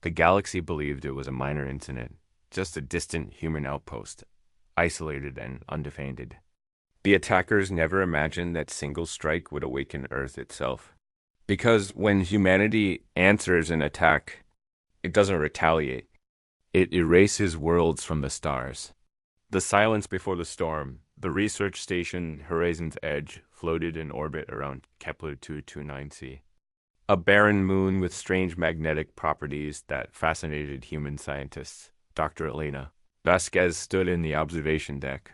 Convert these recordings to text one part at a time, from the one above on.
The galaxy believed it was a minor incident, just a distant human outpost, isolated and undefended. The attackers never imagined that single strike would awaken Earth itself. Because when humanity answers an attack, it doesn't retaliate. It erases worlds from the stars. The silence before the storm, the research station Horizon's Edge floated in orbit around Kepler 229c. A barren moon with strange magnetic properties that fascinated human scientists. Dr. Elena Vasquez stood in the observation deck,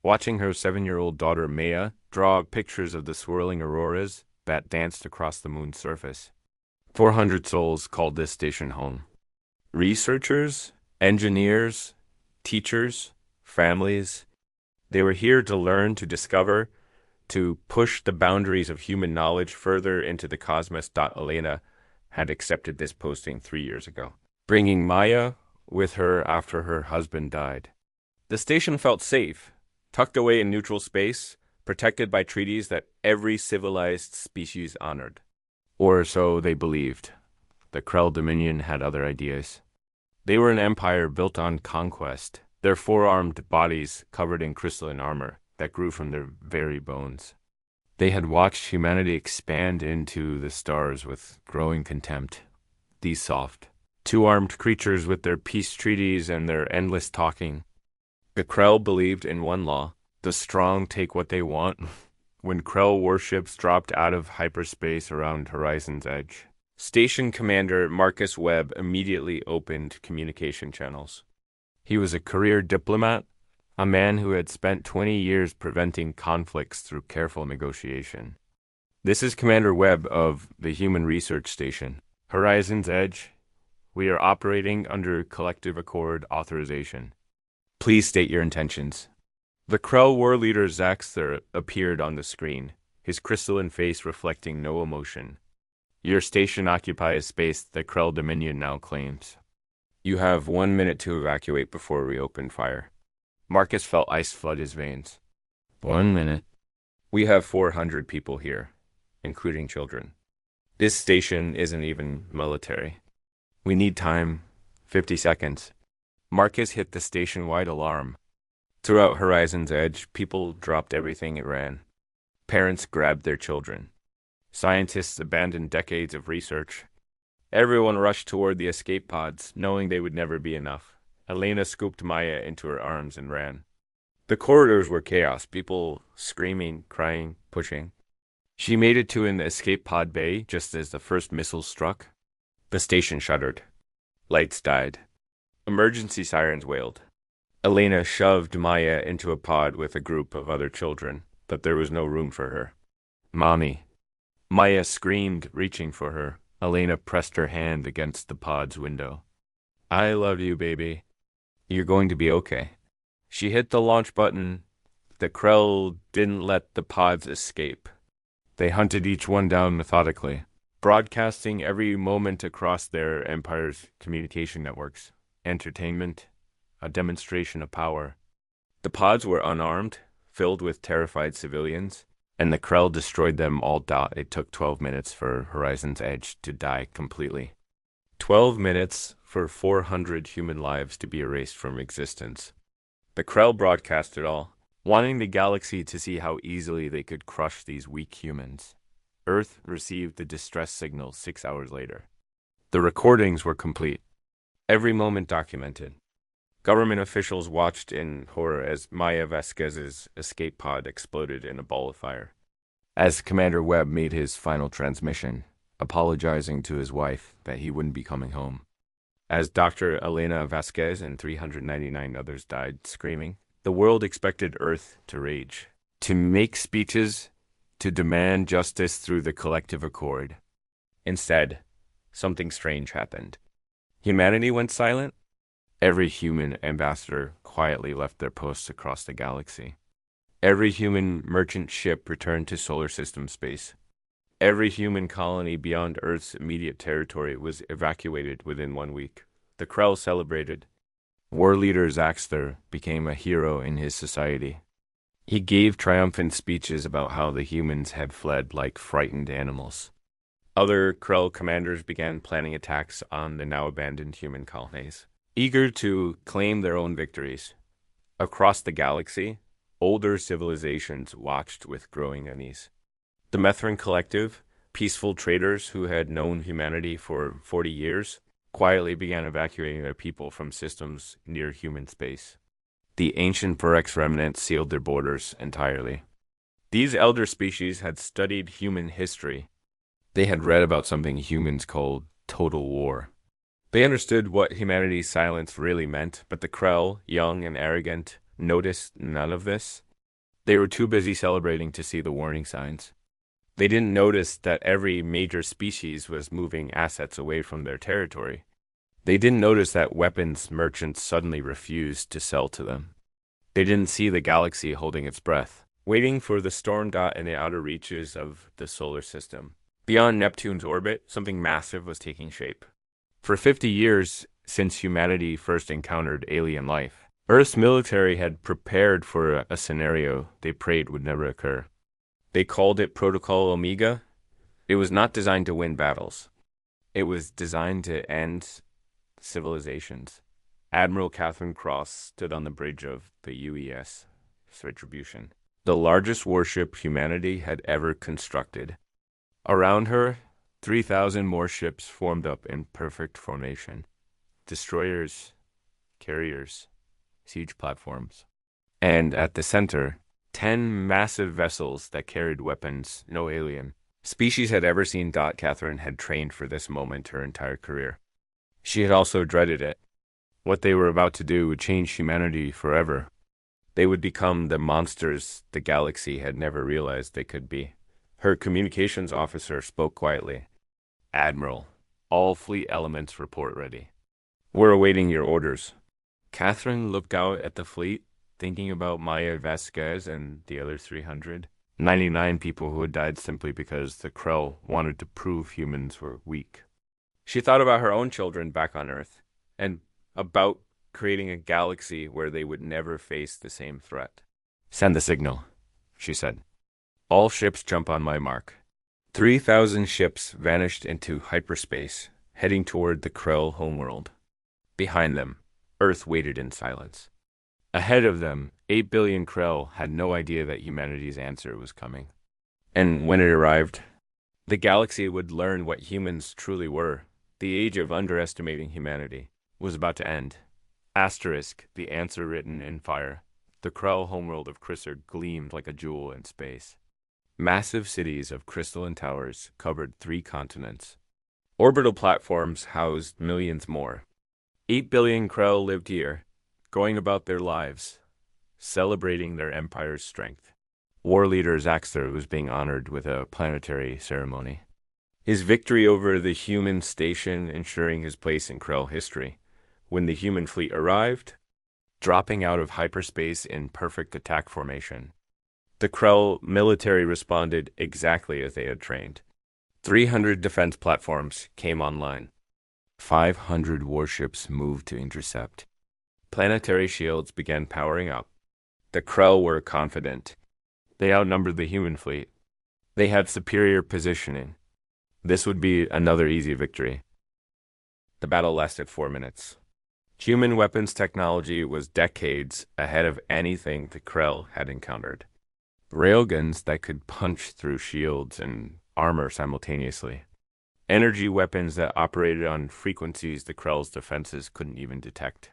watching her 7-year-old daughter Maya draw pictures of the swirling auroras that danced across the moon's surface. 400 souls called this station home. Researchers, engineers, teachers, families. They were here to learn, to discover, to push the boundaries of human knowledge further into the cosmos. Elena had accepted this posting 3 years ago, bringing Maya with her after her husband died. The station felt safe, tucked away in neutral space, protected by treaties that every civilized species honored. Or so they believed. The Krell Dominion had other ideas. They were an empire built on conquest, their four-armed bodies covered in crystalline armor that grew from their very bones. They had watched humanity expand into the stars with growing contempt. These soft, two-armed creatures with their peace treaties and their endless talking. The Krell believed in one law: the strong take what they want. When Krell warships dropped out of hyperspace around Horizon's Edge, Station Commander Marcus Webb immediately opened communication channels. He was a career diplomat, a man who had spent 20 years preventing conflicts through careful negotiation. This is Commander Webb of the Human Research Station. Horizon's Edge. We are operating under collective accord authorization. Please state your intentions. The Krell war leader Zaxter appeared on the screen, his crystalline face reflecting no emotion. Your station occupies space the Krell Dominion now claims. You have 1 minute to evacuate before we open fire. Marcus felt ice flood his veins. 1 minute. We have 400 people here, including children. This station isn't even military. We need time. 50 seconds. Marcus hit the station-wide alarm. Throughout Horizon's Edge, people dropped everything and ran. Parents grabbed their children. Scientists abandoned decades of research. Everyone rushed toward the escape pods, knowing they would never be enough. Elena scooped Maya into her arms and ran. The corridors were chaos, people screaming, crying, pushing. She made it to an escape pod bay just as the first missile struck. The station shuddered. Lights died. Emergency sirens wailed. Elena shoved Maya into a pod with a group of other children, but there was no room for her. Mommy. Maya screamed, reaching for her. Elena pressed her hand against the pod's window. I love you, baby. You're going to be okay. She hit the launch button. The Krell didn't let the pods escape. They hunted each one down methodically, broadcasting every moment across their empire's communication networks. Entertainment, a demonstration of power. The pods were unarmed, filled with terrified civilians, and the Krell destroyed them all. It took 12 minutes for Horizon's Edge to die completely. 12 minutes for 400 human lives to be erased from existence. The Krell broadcast it all, wanting the galaxy to see how easily they could crush these weak humans. Earth received the distress signal 6 hours later. The recordings were complete, every moment documented. Government officials watched in horror as Maya Vasquez's escape pod exploded in a ball of fire. As Commander Webb made his final transmission, apologizing to his wife that he wouldn't be coming home. As Dr. Elena Vasquez and 399 others died screaming, the world expected Earth to rage, to make speeches, to demand justice through the collective accord. Instead, something strange happened. Humanity went silent. Every human ambassador quietly left their posts across the galaxy. Every human merchant ship returned to solar system space. Every human colony beyond Earth's immediate territory was evacuated within 1 week. The Krell celebrated. War leader Zaxter became a hero in his society. He gave triumphant speeches about how the humans had fled like frightened animals. Other Krell commanders began planning attacks on the now abandoned human colonies, eager to claim their own victories. Across the galaxy, older civilizations watched with growing unease. The Methrin Collective, peaceful traders who had known humanity for 40 years, quietly began evacuating their people from systems near human space. The ancient Vorex remnants sealed their borders entirely. These elder species had studied human history. They had read about something humans called total war. They understood what humanity's silence really meant, but the Krell, young and arrogant, noticed none of this. They were too busy celebrating to see the warning signs. They didn't notice that every major species was moving assets away from their territory. They didn't notice that weapons merchants suddenly refused to sell to them. They didn't see the galaxy holding its breath, waiting for the storm dot in the outer reaches of the solar system. Beyond Neptune's orbit, something massive was taking shape. For 50 years since humanity first encountered alien life, Earth's military had prepared for a scenario they prayed would never occur. They called it Protocol Omega. It was not designed to win battles. It was designed to end civilizations. Admiral Catherine Cross stood on the bridge of the UES, Retribution, the largest warship humanity had ever constructed. Around her, 3,000 more ships formed up in perfect formation. Destroyers, carriers, siege platforms. And at the center, 10 massive vessels that carried weapons no alien species had ever seen. Catherine had trained for this moment her entire career. She had also dreaded it. What they were about to do would change humanity forever. They would become the monsters the galaxy had never realized they could be. Her communications officer spoke quietly. "Admiral, all fleet elements report ready. We're awaiting your orders." Catherine looked out at the fleet, thinking about Maya Vasquez and the other 399 people who had died simply because the Krell wanted to prove humans were weak. She thought about her own children back on Earth, and about creating a galaxy where they would never face the same threat. "Send the signal," she said. "All ships jump on my mark." 3,000 ships vanished into hyperspace, heading toward the Krell homeworld. Behind them, Earth waited in silence. Ahead of them, 8 billion Krell had no idea that humanity's answer was coming. And when it arrived, the galaxy would learn what humans truly were. The age of underestimating humanity was about to end. Asterisk, the answer written in fire. The Krell homeworld of Chrysler gleamed like a jewel in space. Massive cities of crystalline towers covered 3 continents. Orbital platforms housed millions more. 8 billion Krell lived here, going about their lives, celebrating their empire's strength. War leader Zaxter was being honored with a planetary ceremony. His victory over the human station ensuring his place in Krell history. When the human fleet arrived, dropping out of hyperspace in perfect attack formation, the Krell military responded exactly as they had trained. 300 defense platforms came online. 500 warships moved to intercept. Planetary shields began powering up. The Krell were confident. They outnumbered the human fleet. They had superior positioning. This would be another easy victory. The battle lasted 4 minutes. Human weapons technology was decades ahead of anything the Krell had encountered. Railguns that could punch through shields and armor simultaneously. Energy weapons that operated on frequencies the Krell's defenses couldn't even detect.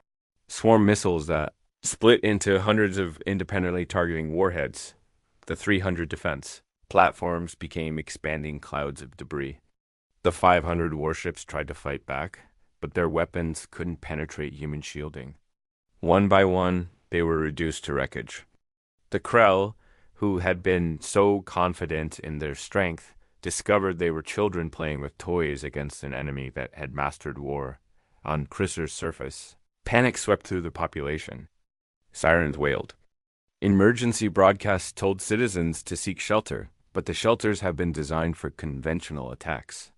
Swarm missiles that split into hundreds of independently targeting warheads. The 300 defense platforms became expanding clouds of debris. The 500 warships tried to fight back, but their weapons couldn't penetrate human shielding. One by one, they were reduced to wreckage. The Krell, who had been so confident in their strength, discovered they were children playing with toys against an enemy that had mastered war. On Chrysler's surface, panic swept through the population. Sirens wailed. Emergency broadcasts told citizens to seek shelter, but the shelters have been designed for conventional attacks.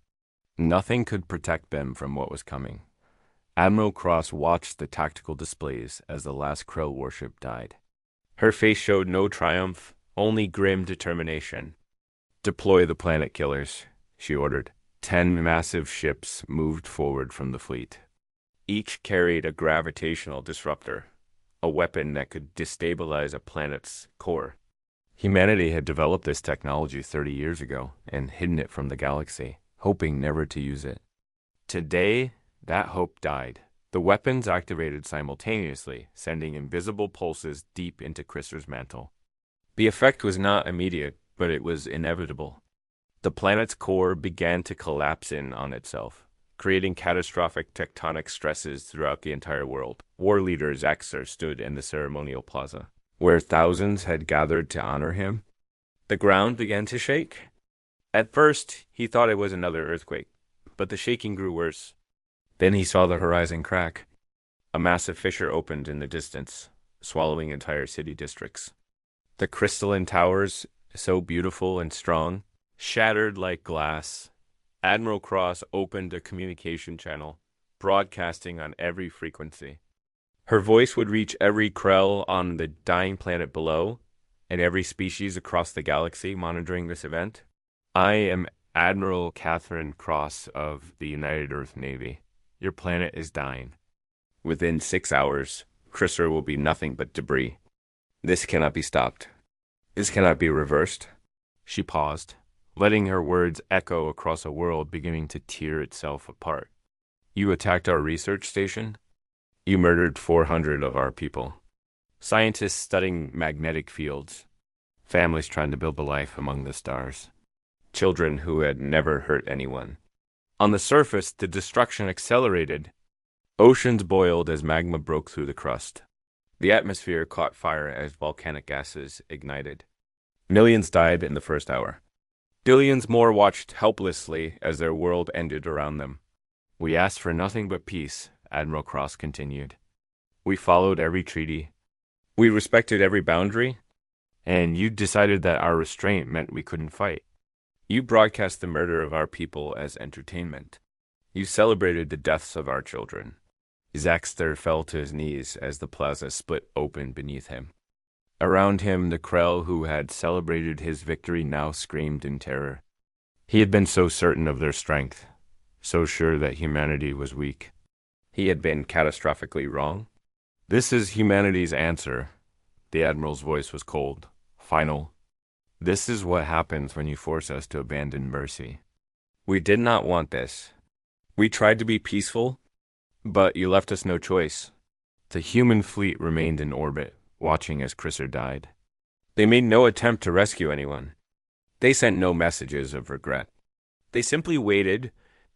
Nothing could protect them from what was coming. Admiral Cross watched the tactical displays as the last Krell warship died. Her face showed no triumph, only grim determination. "Deploy the planet killers," she ordered. 10 massive ships moved forward from the fleet. Each carried a gravitational disruptor, a weapon that could destabilize a planet's core. Humanity had developed this technology 30 years ago and hidden it from the galaxy, hoping never to use it. Today, that hope died. The weapons activated simultaneously, sending invisible pulses deep into Chrysaor's mantle. The effect was not immediate, but it was inevitable. The planet's core began to collapse in on itself, creating catastrophic tectonic stresses throughout the entire world. War leader Zaxxer stood in the ceremonial plaza, where thousands had gathered to honor him. The ground began to shake. At first, he thought it was another earthquake, but the shaking grew worse. Then he saw the horizon crack. A massive fissure opened in the distance, swallowing entire city districts. The crystalline towers, so beautiful and strong, shattered like glass. Admiral Cross opened a communication channel, broadcasting on every frequency. Her voice would reach every Krell on the dying planet below, and every species across the galaxy monitoring this event. I am Admiral Catherine Cross of the United Earth Navy. Your planet is dying. Within 6 hours, Chrysaor will be nothing but debris. This cannot be stopped. This cannot be reversed. She paused, letting her words echo across a world beginning to tear itself apart. You attacked our research station? You murdered 400 of our people. Scientists studying magnetic fields. Families trying to build a life among the stars. Children who had never hurt anyone. On the surface, the destruction accelerated. Oceans boiled as magma broke through the crust. The atmosphere caught fire as volcanic gases ignited. Millions died in the first hour. Billions more watched helplessly as their world ended around them. We asked for nothing but peace, Admiral Cross continued. We followed every treaty. We respected every boundary. And you decided that our restraint meant we couldn't fight. You broadcast the murder of our people as entertainment. You celebrated the deaths of our children. Zaxxer fell to his knees as the plaza split open beneath him. Around him, the Krell who had celebrated his victory now screamed in terror. He had been so certain of their strength, so sure that humanity was weak. He had been catastrophically wrong. This is humanity's answer. The Admiral's voice was cold, final. This is what happens when you force us to abandon mercy. We did not want this. We tried to be peaceful, but you left us no choice. The human fleet remained in orbit, watching as Chrysaor died. They made no attempt to rescue anyone. They sent no messages of regret. They simply waited,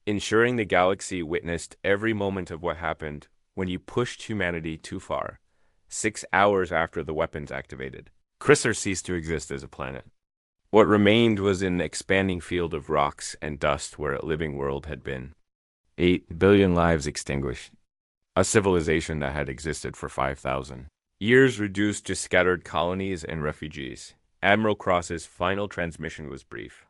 ensuring the galaxy witnessed every moment of what happened when you pushed humanity too far, 6 hours after the weapons activated. Chrysaor ceased to exist as a planet. What remained was an expanding field of rocks and dust where a living world had been. 8 billion lives extinguished. A civilization that had existed for 5,000. Years reduced to scattered colonies and refugees. Admiral Cross's final transmission was brief.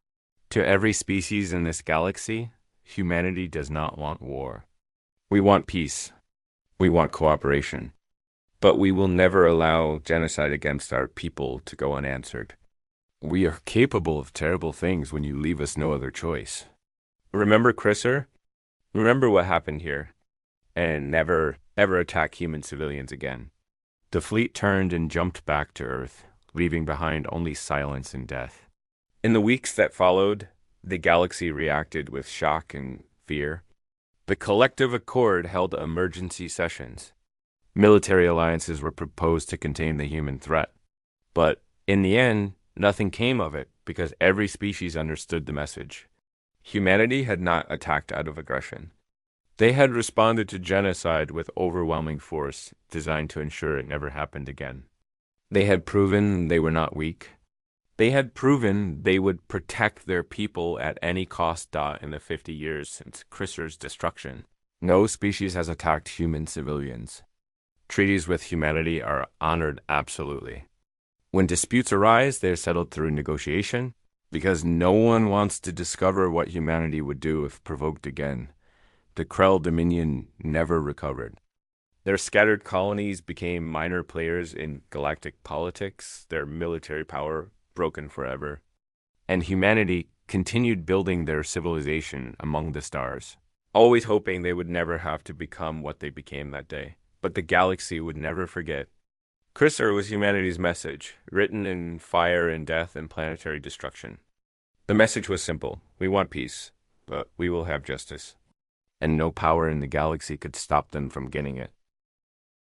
To every species in this galaxy, humanity does not want war. We want peace. We want cooperation. But we will never allow genocide against our people to go unanswered. We are capable of terrible things when you leave us no other choice. Remember Chrysaor? Remember what happened here. And never, ever attack human civilians again. The fleet turned and jumped back to Earth, leaving behind only silence and death. In the weeks that followed, the galaxy reacted with shock and fear. The collective accord held emergency sessions. Military alliances were proposed to contain the human threat. But in the end, nothing came of it because every species understood the message. Humanity had not attacked out of aggression. They had responded to genocide with overwhelming force designed to ensure it never happened again. They had proven they were not weak. They had proven they would protect their people at any cost. In the 50 years since Chrysaor's destruction, no species has attacked human civilians. Treaties with humanity are honored absolutely. When disputes arise, they are settled through negotiation, because no one wants to discover what humanity would do if provoked again. The Krell Dominion never recovered. Their scattered colonies became minor players in galactic politics, their military power broken forever. And humanity continued building their civilization among the stars, always hoping they would never have to become what they became that day. But the galaxy would never forget. Chrysler was humanity's message, written in fire and death and planetary destruction. The message was simple: we want peace, but we will have justice. And no power in the galaxy could stop them from getting it.